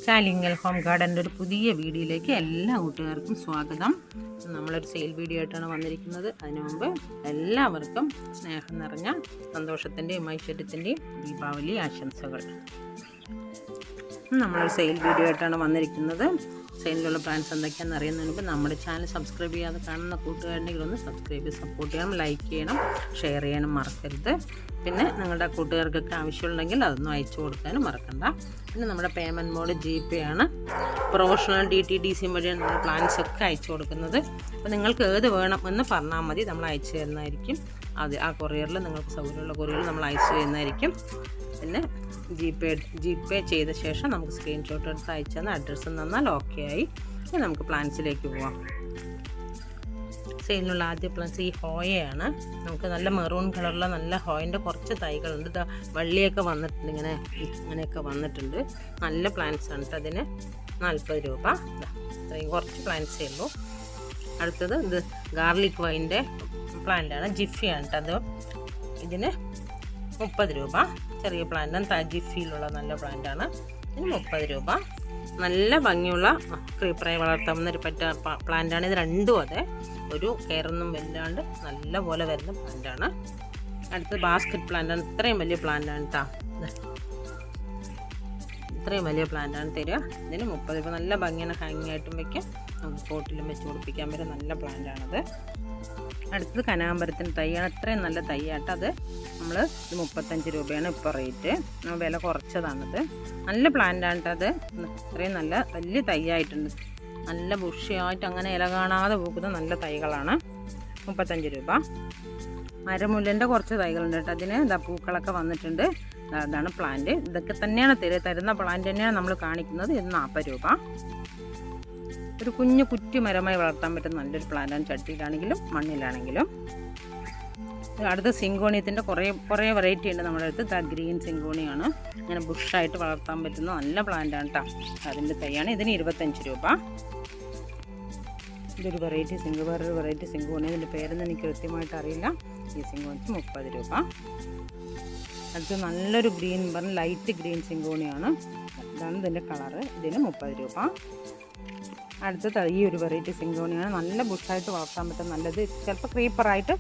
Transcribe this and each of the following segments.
ചാലിങ്ങൽ home ഗാർഡൻ്റെ ഒരു പുതിയ വീഡിയോയിലേക്ക് എല്ലാ കൂട്ടുകാർക്കും സ്വാഗതം. നമ്മളൊരു സെയിൽ വീഡിയോ ആയിട്ടാണ് വന്നിരിക്കുന്നത്. അതിനു മുമ്പ് എല്ലാവർക്കും സ്നേഹം നിറഞ്ഞ സന്തോഷത്തിൻ്റെയും ഐശ്വര്യത്തിൻ്റെയും ദീപാവലി ആശംസകൾ. നമ്മളൊരു സെയിൽ വീഡിയോ ആയിട്ടാണ് വന്നിരിക്കുന്നത്. സെയിലിലുള്ള പ്ലാൻസ് എന്തൊക്കെയാണെന്ന് അറിയുന്നതിന് മുമ്പ് നമ്മുടെ ചാനൽ സബ്സ്ക്രൈബ് ചെയ്യാതെ കാണുന്ന കൂട്ടുകാരുണ്ടെങ്കിൽ ഒന്ന് സബ്സ്ക്രൈബ് ചെയ്ത് സപ്പോർട്ട് ചെയ്യണം, ലൈക്ക് ചെയ്യണം, ഷെയർ ചെയ്യാനും മറക്കരുത്. പിന്നെ നിങ്ങളുടെ കൂട്ടുകാർക്കൊക്കെ ആവശ്യമുണ്ടെങ്കിൽ അതൊന്നും അയച്ചു കൊടുക്കാനും മറക്കണ്ട. പിന്നെ നമ്മുടെ പേയ്മെൻറ്റ് മോഡ് GPay ആണ്. പ്രൊഫഷണൽ DTDC വഴിയാണ് നമ്മൾ പ്ലാൻസ് ഒക്കെ അയച്ചു കൊടുക്കുന്നത്. അപ്പോൾ നിങ്ങൾക്ക് ഏത് വേണമെന്ന് പറഞ്ഞാൽ മതി, നമ്മൾ അയച്ചു തരുന്നതായിരിക്കും. ആ കൊറിയറിൽ നിങ്ങൾക്ക് സൗകര്യമുള്ള കൊറിയറിൽ നമ്മൾ അയച്ചു തരുന്നതായിരിക്കും. പിന്നെ GPay ചെയ്ത ശേഷം നമുക്ക് സ്ക്രീൻഷോട്ട് എടുത്ത് അയച്ചു തന്ന അഡ്രസ്സ് തന്നാൽ ഓക്കെ ആയി. ഇനി നമുക്ക് പ്ലാൻസിലേക്ക് പോവാം. സെയിലിനുള്ള ആദ്യ പ്ലാൻസ് ഈ ഹോയയാണ്. നമുക്ക് നല്ല മെറൂൺ കളറിലുള്ള നല്ല ഹോയിൻ്റെ കുറച്ച് തൈകളുണ്ട്. ഇതാ വള്ളിയൊക്കെ വന്നിട്ടുണ്ട്, ഇങ്ങനെയൊക്കെ വന്നിട്ടുണ്ട്. നല്ല പ്ലാൻസ് ആണ്. അതിന് 40 രൂപ. ഇത്രയും കുറച്ച് പ്ലാൻസേ ഉള്ളൂ. അടുത്തത് ഇത് ഗാർലിക് വൈൻ്റെ പ്ലാന്റാണ്, ജിഫിയാണ്. അത് ഇതിന് 30 രൂപ. ചെറിയ പ്ലാന്റാണ്, ജിഫിയിലുള്ള നല്ല പ്ലാന്റാണ്. ഇതിന് 30 രൂപ. നല്ല ഭംഗിയുള്ള ക്രീപ്പറായി വളർത്താവുന്ന ഒരു പ്ലാന്റാണ്. ഇത് രണ്ടും അതെ, ഒരു കെയറൊന്നും വല്ലാണ്ട് നല്ല പോലെ വരുന്ന പ്ലാന്റാണ്. അടുത്തത് ബാസ്ക്കറ്റ് പ്ലാന്റാണ്. ഇത്രയും വലിയ പ്ലാന്റാണ് കേട്ടോ. ഇത്രയും വലിയ പ്ലാന്റാണ് തരിക. ഇതിന് 30 രൂപ. നല്ല ഭംഗിയാണ്, ഹാങ്ങിങ് ആയിട്ടും വയ്ക്കാം, നമുക്ക് പോട്ടിലും വെച്ച് പിടിപ്പിക്കാൻ പറ്റും നല്ല പ്ലാന്റാണത്. അടുത്തത് കനാമ്പരത്തിൻ്റെ തൈയാണ്. അത്രയും നല്ല തൈയായിട്ട്. അത് നമ്മൾ 35 രൂപയാണ് ഇപ്പോൾ റേറ്റ്. വില കുറച്ചതാണത്. നല്ല പ്ലാന്റാണ് അത്. ഇത്രയും നല്ല വലിയ തൈയായിട്ടുണ്ട്. നല്ല ബുഷിയായിട്ട് അങ്ങനെ ഇല കാണാതെ പോകുന്ന നല്ല തൈകളാണ്. 35 രൂപ. മരമുല്ലൻ്റെ കുറച്ച് തൈകളുണ്ട് കേട്ടോ. അതിന് ഇതാ പൂക്കളൊക്കെ വന്നിട്ടുണ്ട്. അതാണ് പ്ലാന്റ്. ഇതൊക്കെ തന്നെയാണ് തരുന്ന പ്ലാന്റ് തന്നെയാണ് നമ്മൾ കാണിക്കുന്നത്. ഇത് 40 രൂപ. ഒരു കുഞ്ഞു കുറ്റി മരമായി വളർത്താൻ പറ്റുന്ന നല്ലൊരു പ്ലാന്റാണ്, ചട്ടിയിലാണെങ്കിലും മണ്ണിലാണെങ്കിലും. അടുത്ത സിങ്കോണിയത്തിൻ്റെ കുറേ വെറൈറ്റി ഉണ്ട് നമ്മുടെ അടുത്ത്. ഗ്രീൻ സിങ്കോണിയാണ്. ഇങ്ങനെ ബുഷായിട്ട് വളർത്താൻ പറ്റുന്ന നല്ല പ്ലാന്റാണ് കേട്ടോ. അതിൻ്റെ തൈയാണ്. ഇതിന് 25 രൂപ. ഇതൊരു വേറൊരു വെറൈറ്റി സിങ്കോണി. ഇതിൻ്റെ പേരൊന്നും എനിക്ക് കൃത്യമായിട്ട് അറിയില്ല. ഈ സിങ്കോണിക്ക് 30 രൂപ. അടുത്ത് നല്ലൊരു ഗ്രീൻ ലൈറ്റ് ഗ്രീൻ സിങ്കോണിയാണ്. ഇതാണ് ഇതിൻ്റെ കളറ്. ഇതിന് 30 രൂപ. അടുത്തത് ഈ ഒരു വെറൈറ്റി സിങ്കോണിയാണ്. നല്ല ബുഷായിട്ട് വളർത്താൻ പറ്റും. നല്ലത് ചിലപ്പോൾ ക്രീപ്പറായിട്ട്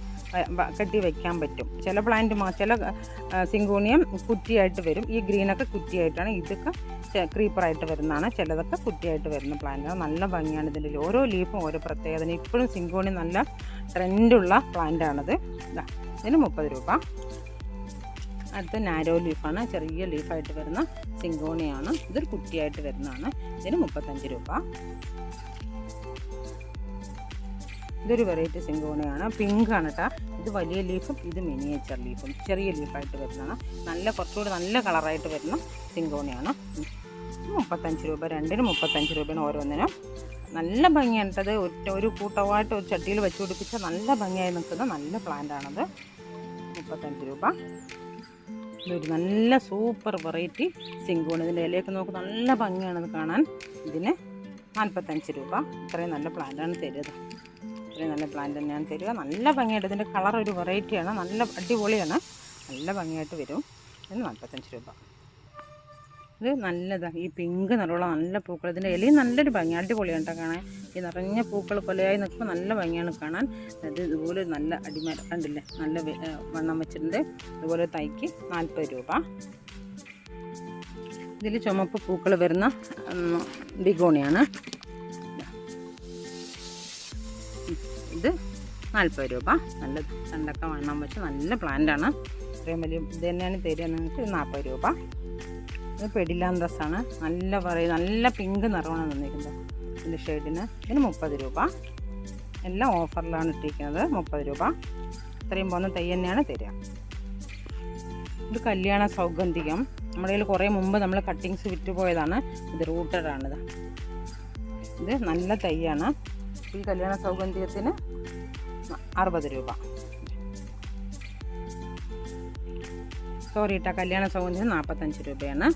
കെട്ടി വയ്ക്കാൻ പറ്റും. ചില ചില സിങ്കോണിയം കുറ്റിയായിട്ട് വരും. ഈ ഗ്രീനൊക്കെ കുറ്റിയായിട്ടാണ്. ഇതൊക്കെ ക്രീപ്പറായിട്ട് വരുന്നതാണ്. ചിലതൊക്കെ കുറ്റിയായിട്ട് വരുന്ന പ്ലാന്റാണ്. നല്ല ഭംഗിയാണ്. ഇതിൻ്റെ ഓരോ ലീഫും ഓരോ പ്രത്യേകത. ഇപ്പോഴും സിങ്കോണി നല്ല ട്രെൻഡുള്ള പ്ലാന്റാണത്. ഇതിന് 30 രൂപ. അടുത്ത നാരോ ലീഫാണ്. ചെറിയ ലീഫായിട്ട് വരുന്ന സിങ്കോണിയാണ്. ഇതൊരു കുറ്റിയായിട്ട് വരുന്നതാണ്. ഇതിന് 35 രൂപ. ഇതൊരു വെറൈറ്റി സിങ്കോണിയാണ്. പിങ്കാണ് കേട്ടോ. ഇത് വലിയ ലീഫും ഇത് മിനിയേച്ചർ ലീഫും ചെറിയ ലീഫായിട്ട് വരുന്നതാണ്. കുറച്ചുകൂടി നല്ല കളറായിട്ട് വരുന്ന സിങ്കോണിയാണ്. 35 രൂപ. രണ്ടിന് 35 രൂപയാണ് ഓരോന്നിനും. നല്ല ഭംഗിയാണ് കേട്ടത്. ഒരു കൂട്ടമായിട്ട് ഒരു ചട്ടിയിൽ വെച്ച് പിടിപ്പിച്ചാൽ നല്ല ഭംഗിയായി നിൽക്കുന്ന നല്ല പ്ലാന്റാണത്. 35 രൂപ. ഇതൊരു നല്ല സൂപ്പർ വെറൈറ്റി സിങ്കോണി. ഇതിൻ്റെ ഇലയൊക്കെ നോക്ക്, നല്ല ഭംഗിയാണത് കാണാൻ. ഇതിന് 45 രൂപ. ഇത്രയും നല്ല പ്ലാന്റാണ് തരുന്നത്. ഇത്രയും നല്ല പ്ലാന്റ് തന്നെയാണ് തരിക. നല്ല ഭംഗിയായിട്ട്. ഇതിൻ്റെ കളർ ഒരു വെറൈറ്റിയാണ്. നല്ല അടിപൊളിയാണ്. നല്ല ഭംഗിയായിട്ട് വരും. ഇതിന് 45 രൂപ. ഇത് നല്ലതാണ്. ഈ പിങ്ക് നിറമുള്ള നല്ല പൂക്കൾ. ഇതിൻ്റെ ഇലയും നല്ലൊരു ഭംഗി, അടിപൊളിയാണ് കേട്ടോ കാണാൻ. ഈ നിറഞ്ഞ പൂക്കൾ കൊലയായി നിൽക്കുമ്പോൾ നല്ല ഭംഗിയാണ് കാണാൻ. അത് ഇതുപോലെ നല്ല അടിമര കണ്ടില്ലേ, നല്ല വണ്ണം വെച്ചിട്ടുണ്ട്. ഇതുപോലെ തൈക്ക് 40 രൂപ. ഇതിൽ ചുമപ്പ് പൂക്കൾ വരുന്ന ബിഗോണിയാണ്. ഇത് 40 രൂപ. നല്ല തണ്ടൊക്കെ വണ്ണം വെച്ച് നല്ല പ്ലാന്റാണ്. ഇത്രയും വലിയ ഇത് തന്നെയാണ് തരിക നിങ്ങൾക്ക്. 40 രൂപ. ഇത് പെഡിലാന്തസാണ്. നല്ല പിങ്ക് നിറമാണ് തന്നിരിക്കുന്നത് ഇതിൻ്റെ ഷെയ്ഡിന്. ഇതിന് 30 രൂപ. എല്ലാം ഓഫറിലാണ് ഇട്ടിരിക്കുന്നത്. 30 രൂപ. ഇത്രയും പോകുന്ന തൈ തന്നെയാണ് തരിക. ഇത് കല്യാണ സൗഗന്ധികം. നമ്മുടെ കയ്യിൽ കുറേ മുമ്പ് നമ്മൾ കട്ടിങ്സ് വിറ്റുപോയതാണ്. ഇത് റൂട്ടഡാണിത്. ഇത് നല്ല തൈയാണ്. ഈ കല്യാണ സൗഗന്ധികത്തിന് 60 രൂപ. സോറി കേട്ടോ, കല്യാണ സൗഗന്ധികം 45 രൂപയാണ്.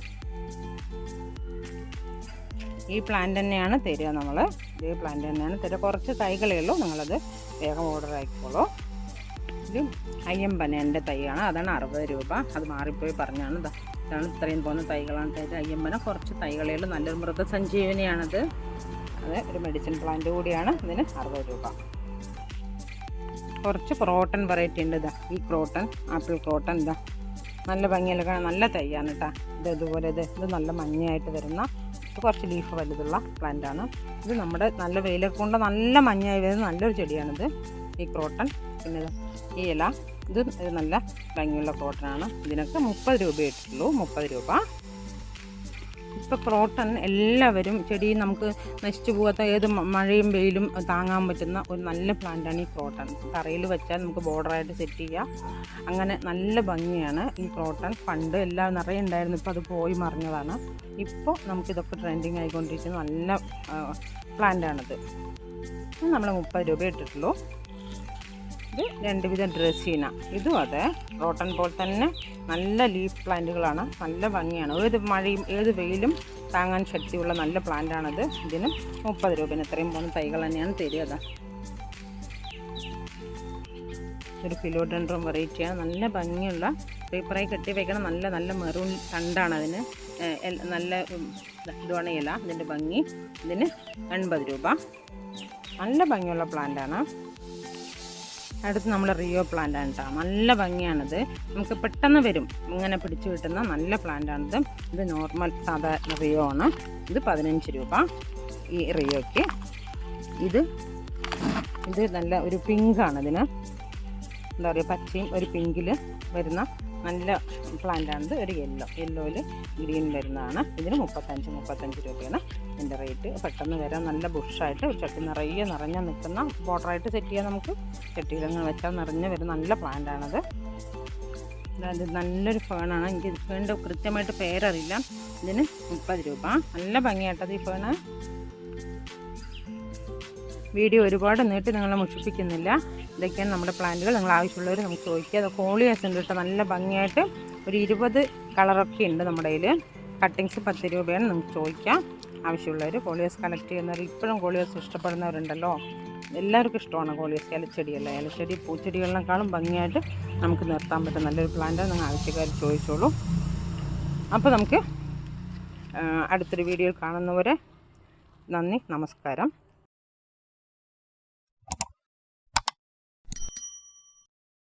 ഈ പ്ലാന്റ് തന്നെയാണ് തരിക നമ്മൾ. ഇതേ പ്ലാന്റ് തന്നെയാണ് തരിക. കുറച്ച് തൈകളേ ഉള്ളൂ. നിങ്ങളത് വേഗം ഓർഡർ ആയിക്കോളൂ. ഇത് അയ്യമ്പനേൻ്റെ തൈയാണ്. അതാണ് 60 രൂപ. അത് മാറിപ്പോയി പറഞ്ഞാണ്. ഇതാണ് ഇത്രയും പോകുന്ന തൈകളാണ്. ഇത് അയ്യമ്പനം കുറച്ച് തൈകളേ ഉള്ളൂ. നല്ലൊരു മൃഗസഞ്ജീവനിയാണത്. അത് ഒരു മെഡിസിൻ പ്ലാന്റ് കൂടിയാണ്. ഇതിന് 60 രൂപ. കുറച്ച് ക്രോട്ടൺ വെറൈറ്റി ഉണ്ട്. ഇതാ ഈ ക്രോട്ടൺ, ആപ്പിൾ ക്രോട്ടൺ, ഇതാ നല്ല ഭംഗിയല്ല കാണാൻ, നല്ല തൈയാണ് കേട്ടോ. ഇതുപോലെ ഇത് നല്ല മഞ്ഞയായിട്ട് വരുന്ന, ഇത് കുറച്ച് ലീഫ് വലുതുള്ള പ്ലാന്റാണ്. ഇത് നമ്മുടെ നല്ല വെയിലൊക്കെ കൊണ്ട് നല്ല മഞ്ഞയായി വരുന്ന നല്ലൊരു ചെടിയാണിത്, ഈ ക്രോട്ടൺ. പിന്നെ ഈ ഇല, ഇത് നല്ല ഭംഗിയുള്ള ക്രോട്ടനാണ്. ഇതിനൊക്കെ 30 രൂപ ഇട്ടുള്ളൂ. 30 രൂപ. ഇപ്പോൾ ക്രോട്ടൺ എല്ലാവരും ചെടി നമുക്ക് നശിച്ചു പോകാത്ത ഏത് മഴയും വെയിലും താങ്ങാൻ പറ്റുന്ന ഒരു നല്ല പ്ലാന്റാണ് ഈ ക്രോട്ടൺ. തറയിൽ വെച്ചാൽ നമുക്ക് ബോർഡറായിട്ട് സെറ്റ് ചെയ്യാം. അങ്ങനെ നല്ല ഭംഗിയാണ് ഈ ക്രോട്ടൺ. പണ്ട് എല്ലാം നിറയെ ഉണ്ടായിരുന്നു, ഇപ്പോൾ അത് പോയി മറിഞ്ഞതാണ്. ഇപ്പോൾ നമുക്കിതൊക്കെ ട്രെൻഡിങ് ആയിക്കൊണ്ടിരിക്കുന്ന നല്ല പ്ലാന്റാണിത്. നമ്മൾ 30 രൂപ ഇട്ടിട്ടുള്ളൂ. ഇത് 2 വിധം ഡ്രസീന. ഇതും അതെ, ക്രോട്ടൺ പോലെ തന്നെ നല്ല ലീഫ് പ്ലാന്റുകളാണ്. നല്ല ഭംഗിയാണ്. ഏത് മഴയും ഏത് വെയിലും താങ്ങാൻ ശക്തിയുള്ള നല്ല പ്ലാന്റാണത്. ഇതിന് 30 രൂപന് ഇത്രയും പോകുന്ന തൈകൾ തന്നെയാണ് തരിക. ഒരു ഫിലോഡെൻഡ്രോൺ വെറൈറ്റിയാണ്. നല്ല ഭംഗിയുള്ള പേപ്പറായി കെട്ടി വയ്ക്കണം. നല്ല നല്ല മെറൂൺ തണ്ടാണ് അതിന്. നല്ല ഇതുമാണ് ഇല. ഇതിൻ്റെ ഭംഗി. ഇതിന് 80 രൂപ. നല്ല ഭംഗിയുള്ള പ്ലാന്റാണ്. അടുത്ത് നമ്മൾ റിയോ പ്ലാന്റാണ് കേട്ടോ. നല്ല ഭംഗിയാണിത്. നമുക്ക് പെട്ടെന്ന് വരും ഇങ്ങനെ പിടിച്ചു കിട്ടുന്ന നല്ല പ്ലാന്റാണിത്. ഇത് നോർമൽ സാധാരണ റിയോ ആണ്. ഇത് 15 രൂപ ഈ റിയോയ്ക്ക്. ഇത് നല്ല ഒരു പിങ്കാണ്. ഇതിന് എന്താ പറയുക, പച്ചയും ഒരു പിങ്കിൽ വരുന്ന നല്ല പ്ലാന്റാണിത്. ഒരു യെല്ലോയിൽ ഗ്രീൻ വരുന്നതാണ്. ഇതിന് 35 രൂപയാണ് ഇതിൻ്റെ റേറ്റ്. പെട്ടെന്ന് വരാൻ നല്ല ബുഷായിട്ട് ചട്ടി നിറഞ്ഞ് നിൽക്കുന്ന ബോർഡറായിട്ട് സെറ്റ് ചെയ്യാൻ നമുക്ക് ചട്ടിയിലങ്ങ് വെച്ചാൽ നിറഞ്ഞ് വരുന്ന നല്ല പ്ലാന്റാണത്. അത് നല്ലൊരു ഫേണാണ്. എനിക്ക് ഫേണിൻ്റെ കൃത്യമായിട്ട് പേരറിയില്ല. ഇതിന് 30 രൂപ. നല്ല ഭംഗിയായിട്ടത് ഈ ഫേണ്. വീഡിയോ ഒരുപാട് നീട്ടി നിങ്ങളെ മുഷിപ്പിക്കുന്നില്ല. ഇതൊക്കെയാണ് നമ്മുടെ പ്ലാന്റുകൾ. നിങ്ങൾ ആവശ്യമുള്ളവർ നമുക്ക് ചോദിക്കുക. അത് കോളിയേഴ്സ് ഉണ്ട് കേട്ടോ. നല്ല ഭംഗിയായിട്ട് ഒരു 20 കളറൊക്കെ ഉണ്ട് നമ്മുടെ കയ്യിൽ. കട്ടിങ്സ് 10 രൂപയാണ്. നിങ്ങൾക്ക് ചോദിക്കാം. ആവശ്യമുള്ളവർ കോളിയേഴ്സ് കളക്ട് ചെയ്യുന്നവർ, ഇപ്പോഴും കോളിയേഴ്സ് ഇഷ്ടപ്പെടുന്നവരുണ്ടല്ലോ. എല്ലാവർക്കും ഇഷ്ടമാണ് കോളിയേഴ്സ്. ഇലച്ചെടി പൂച്ചെടികളിനേക്കാളും ഭംഗിയായിട്ട് നമുക്ക് നിർത്താൻ പറ്റും നല്ലൊരു പ്ലാന്റാണ്. നിങ്ങൾ ആവശ്യക്കാർ ചോദിച്ചോളൂ. അപ്പോൾ നമുക്ക് അടുത്തൊരു വീഡിയോയിൽ കാണുന്നവരെ നന്ദി, നമസ്കാരം.